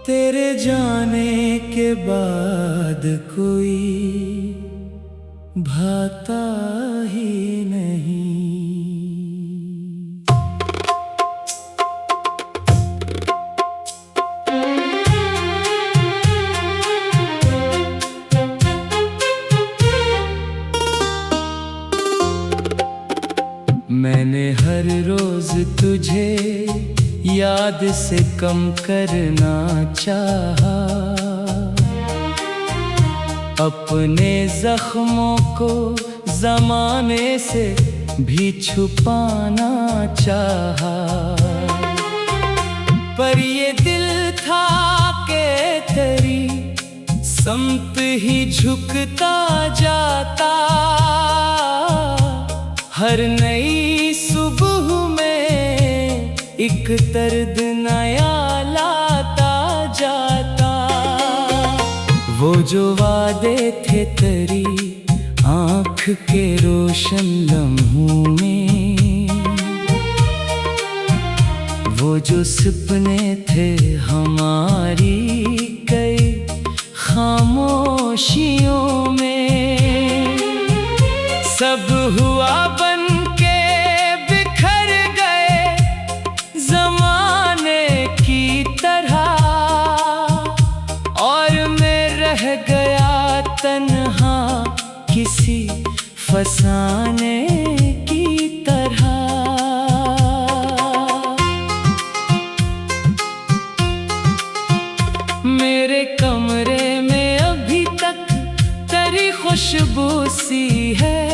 तेरे जाने के बाद कोई भाता ही नहीं। मैंने हर रोज तुझे याद से कम करना चाहा, अपने जख्मों को ज़माने से भी छुपाना चाहा। पर ये दिल था कि तेरी समत ही झुकता जाता, हर नई सुबह में एक दर्द नया लाता जाता। वो जो वादे थे तेरी आँख के रोशन लम्हों में, वो जो सपने थे हमारी कई खामोशियों में, सब हुआ बन के बिखर गए ज़माने की तरह, और मैं रह गया तन्हा किसी फसाने की तरह। मेरे कमरे में अभी तक तेरी खुशबू सी है,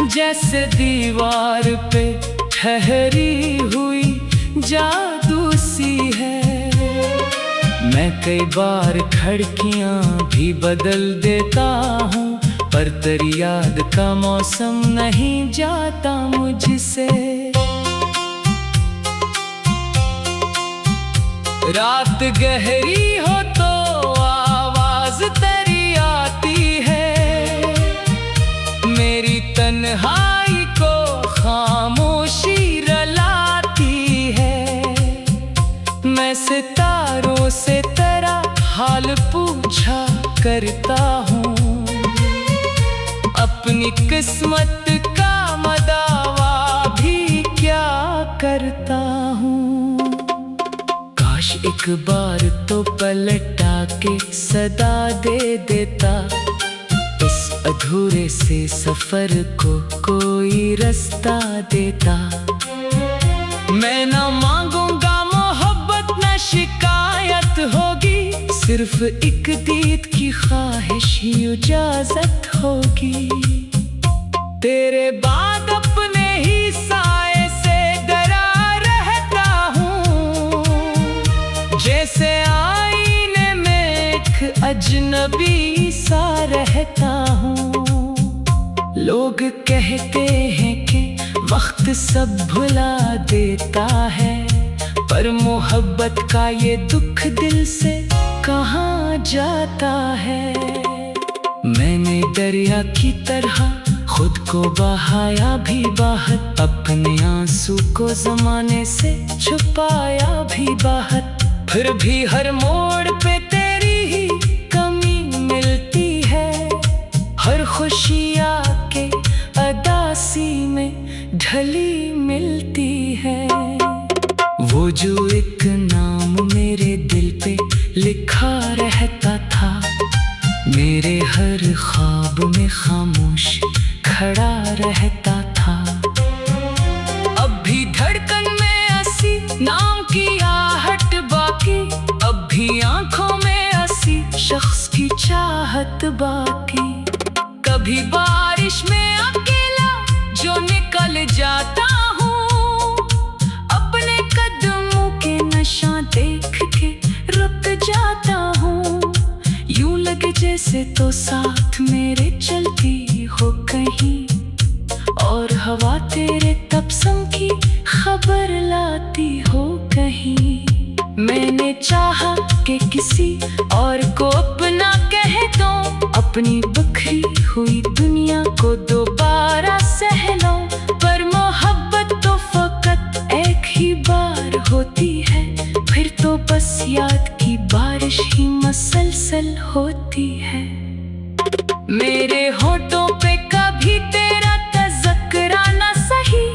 जैसे दीवार पे ठहरी हुई जादू सी है। मैं कई बार खिड़कियां भी बदल देता हूँ, पर तेरी याद का मौसम नहीं जाता मुझसे। रात गहरी हो तो आवाज तेरी आती है, मेरी तन्हाई को खामोशी रुलाती है। मैं सितारों से तेरा हाल पूछा करता हूँ, अपनी किस्मत का मदावा भी क्या करता हूँ। काश एक बार तो पलटा के सदा दे देता, इस अधूरे से सफर को कोई रास्ता देता। मैं ना मांगूंगा मोहब्बत ना शिकायत होगी, सिर्फ एक दीद की ख्वाहिश ही इजाजत होगी। तेरे बाद अपने ही साए से डरा रहता हूँ, जैसे आईने में एक अजनबी सा रहता हूँ। लोग कहते हैं कि वक्त सब भुला देता है, पर मोहब्बत का ये दुख दिल से कहाँ जाता है। मैंने दरिया की तरह खुद को बहाया भी बाहर, अपने आंसू को ज़माने से छुपाया भी बाहर। फिर भी हर मोड़ पे तेरी ही कमी मिलती है, हर खुशी आके अदासी में ढली मिलती है। वो जो एक नाम मेरे दिल पे लिखा रहता था, मेरे हर ख्वाब में खामोश खड़ा रहता था। अब भी धड़कन में ऐसी नाम की आहट बाकी, अब भी आंखों में ऐसी शख्स की चाहत बाकी। कभी बारिश में अकेला जो निकल जाता हूँ, अपने कदमों के नशा देख के रुक जाता हूँ। यूं लगे जैसे तो साथ मेरे चलती हो कहीं, और हवा तेरे तबसम की खबर लाती हो कहीं। मैंने चाहा कि किसी और को अपना कह दूं, अपनी बिखरी हुई दुनिया को दोबारा सह लूं, पर मोहब्बत तो फकत एक ही बार प्यार होती है, फिर तो बस याद की बारिश ही मसलसल होती है। मेरे होठों पे कभी तेरा तज़किरा ना सही,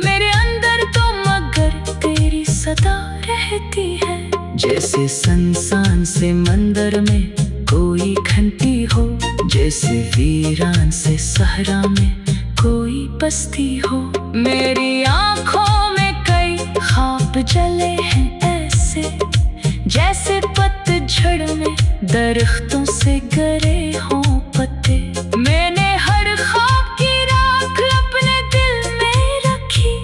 मेरे अंदर तो मगर तेरी सदा रहती है। जैसे सुनसान से मंदिर में कोई घंटी हो, जैसे वीरान से सहरा में कोई बस्ती हो। मेरी आँखों में कई ख्वाब जले हैं ऐसे, जैसे पतझड़ में दरख्तों से गिरे हों पत्ते। मैंने हर ख्वाब की राख अपने दिल में रखी,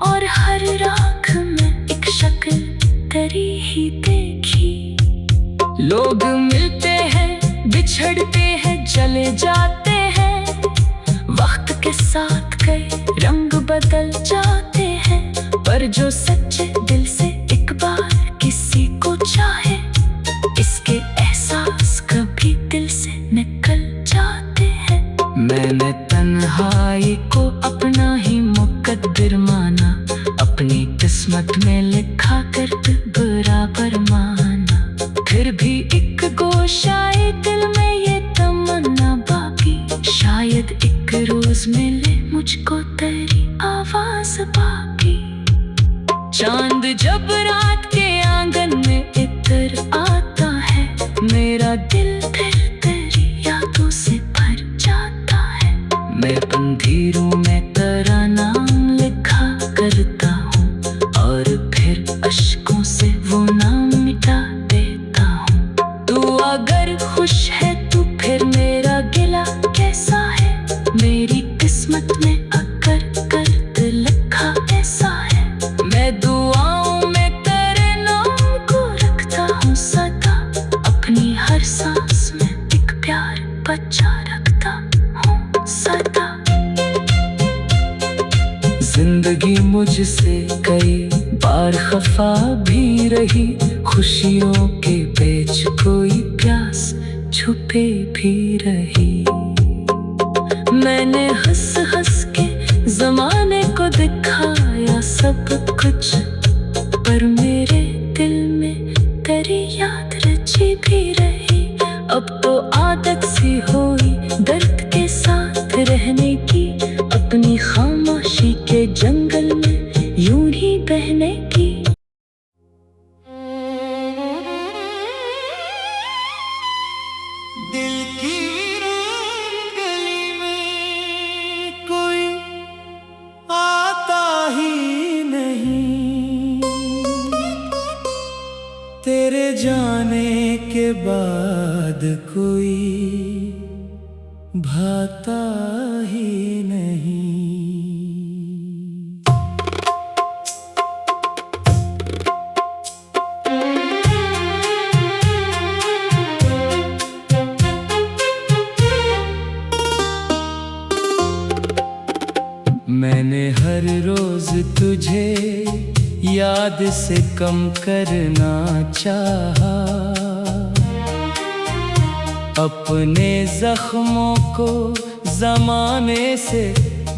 और हर राख में एक शक्ल तेरी ही देखी। लोग मिलते हैं, बिछड़ते हैं, चले जाते हैं, वक्त के साथ कई रंग बदल जाते हैं, पर जो सच्चे दिल से एक बार किसी को चाहे, इसके एहसास कभी दिल से निकल जाते हैं। मैंने तन्हाई को अपना ही मुकद्दर माना, अपनी किस्मत में लिखा कर बराबर माना। फिर भी एक गोशाए दिल में ये तमन्ना बाकी, शायद एक रोज मिले मुझको तेरी आवाज बाकी। चांद जब रात के आंगन में इतर आता है, मेरा दिल फिर तेरी यादों से भर जाता है। मैं अंधेरों में तेरा नाम लिखा करता हूँ, और फिर अश्कों से वो नाम मिटा देता हूँ। तू अगर खुश है तो फिर मेरा गिला कैसा है, मेरी किस्मत में अगर कर्द लिखा ऐसा है। मैं दुआओं में तेरे नाम को रखता हूँ सदा, अपनी हर सांस में एक प्यार बचा रखता हूँ सदा। जिंदगी मुझसे कई बार खफा भी रही, खुशियों के बीच कोई प्यास छुपे भी रही। मैंने हंस हंस के जमाने को दिखाया सब कुछ, पर मेरे दिल में तेरी याद रची भी रही। अब तो आदत सी हुई दर्द के साथ रहने की, अपनी खामोशी के जंगल में यूं ही बहने की। दिल की गली में कोई आता ही नहीं, तेरे जाने के बाद कोई भाता ही नहीं। मैंने हर रोज तुझे याद से कम करना चाहा, अपने जख्मों को जमाने से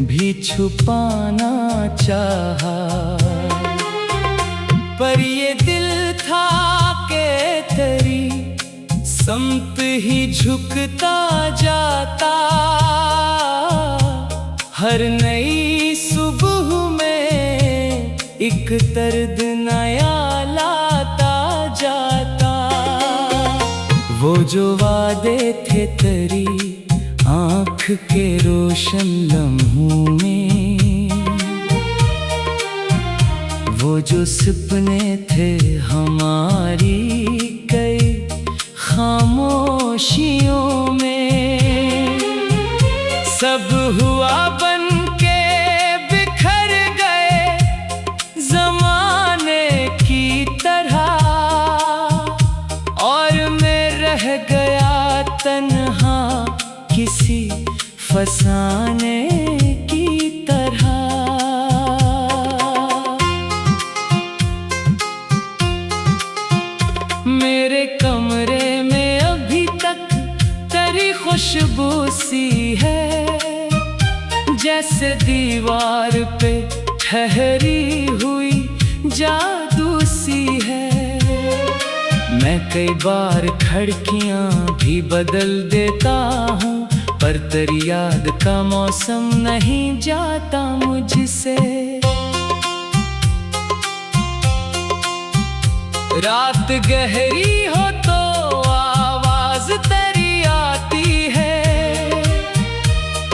भी छुपाना चाहा, पर ये दिल था कि तेरी समत ही झुकता जाता। हर नई सुबह में एक दर्द नया लाता जाता। वो जो वादे थे तेरी आँख के रोशन लम्हों में, वो जो सपने थे हमारी कई खामोशियों में, सब हुआ बन के बिखर गए जमाने की तरह, और मैं रह गया तन्हा किसी फसाने की तरह। मेरे कमरे में अभी तक तेरी खुशबू सी है, जैसे दीवार पे ठहरी हुई जादू सी है। मैं कई बार खिड़कियां भी बदल देता हूँ, पर तेरी याद का मौसम नहीं जाता मुझसे। रात गहरी हो तो आवाज तेरी आती है,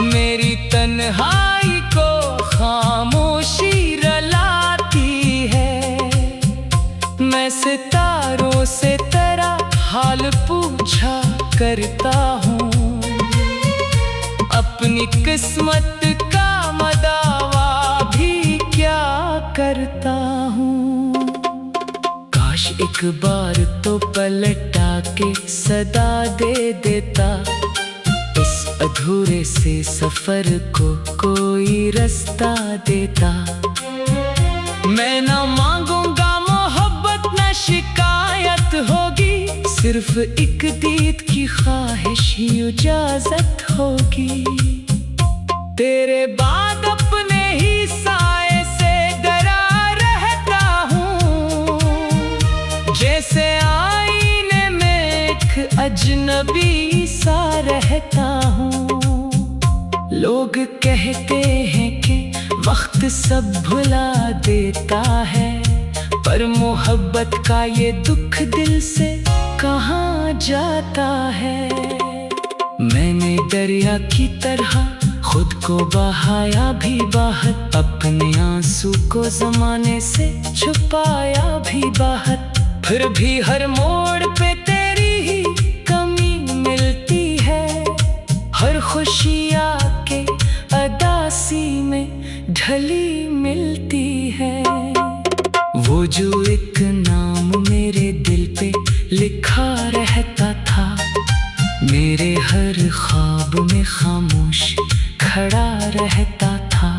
मेरी तन्हाई को खामोशी रुलाती है। मैं सितारों से तेरा हाल पूछा करता हूँ, अपनी किस्मत का मदावा भी क्या करता हूँ। काश एक बार तो पलटा के सदा दे देता, इस अधूरे से सफर को कोई रास्ता देता। मैं ना मांगूंगा मोहब्बत न शिकायत होगी, सिर्फ एक दीद की ख्वाहिश ही इजाजत होगी। तेरे बाद अपने ही साए से डरा रहता हूँ, जैसे आईने में एक अजनबी सा रहता हूँ। लोग कहते हैं कि वक्त सब भुला देता है, पर मोहब्बत का ये दुख दिल से कहाँ जाता है। मैंने दरिया की तरह खुद को बहाया भी बाहर, अपने आंसू को जमाने से छुपाया भी बाहर। फिर भी हर मोड़ पे तेरी ही कमी मिलती है, हर खुशी आके अदासी में ढली मिलती है। वो जो एक नाम मेरे दिल पे लिखा रहता था, मेरे हर ख्वाब में खामोश खड़ा रहता था।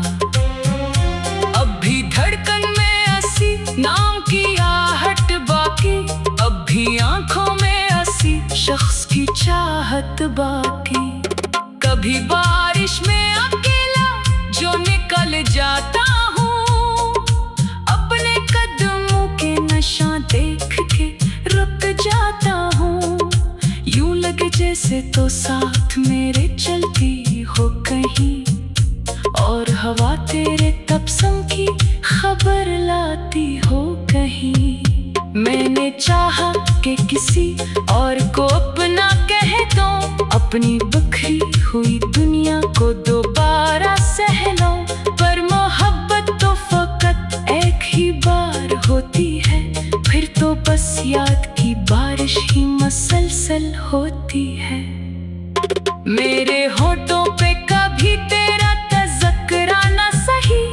अब भी धड़कन में ऐसी नाम की आहट बाकी, अब भी आंखों में ऐसी शख्स की चाहत बाकी। कभी बारिश में अकेला जो निकल जाता हूँ, अपने कदमों के नशा देख के रुक जाता हूँ। यूं लगे जैसे तो साथ मेरे चलती हो कहीं, और हवा तेरे तबसम की खबर लाती हो कहीं। मैंने चाहा कि किसी और को अपना कह दूं, अपनी बिखरी हुई दुनिया को दोबारा सहलाऊं, पर मोहब्बत तो फकत एक ही बार होती है। फिर तो बस याद की बारिश ही मसलसल होती है। मेरे होठों पे कभी तेरा तज़किरा ना सही,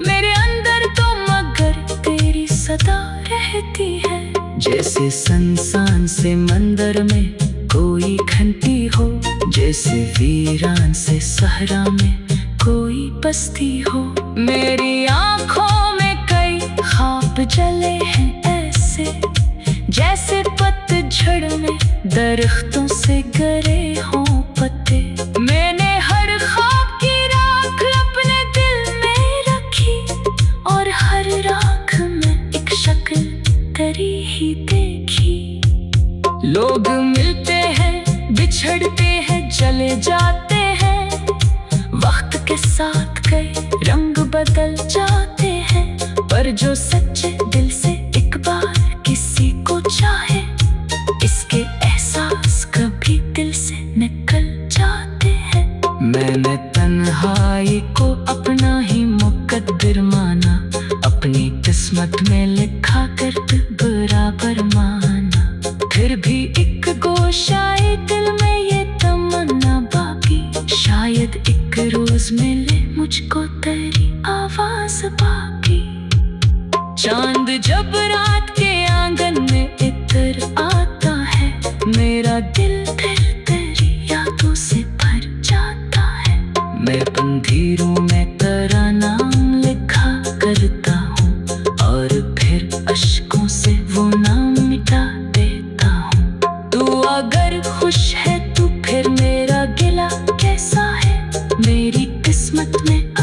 मेरे अंदर तो मगर तेरी सदा रहती है। जैसे संसान से मंदिर में कोई घंटी हो, जैसे वीरान से सहरा में कोई बस्ती हो। मेरी आंखों में कई ख्वाब जले हैं ऐसे, जैसे पतझड़ में दरख्तों से गिरे हों पत्ते। मैंने हर ख्वाब की राख अपने दिल में रखी, और हर राख में एक शक्ल तेरी ही देखी। लोग मिलते हैं, बिछड़ते हैं, चले जाते हैं, वक्त के साथ कई रंग बदल जाते हैं, पर जो सच्चे दिल से एक बार किसी को चाहे, इसके एहसास कभी दिल से निकल जाते हैं। मैंने तन्हाई को अपना ही मुकद्दर माना, अपनी किस्मत में लिखा कर बराबर माना। फिर भी एक गोशाए दिल में ये तमन्ना बाकी, शायद एक रोज मिले मुझको तेरी आवाज बाकी। चांद जब रात के आंगन में इतर आता है, मेरा दिल फिर तेरी यादों से भर जाता है। मैं अंधेरों में तेरा नाम लिखा करता हूँ, और फिर अश्कों से वो नाम मिटा देता हूँ। तू अगर खुश है तो फिर मेरा गिला कैसा है, मेरी किस्मत में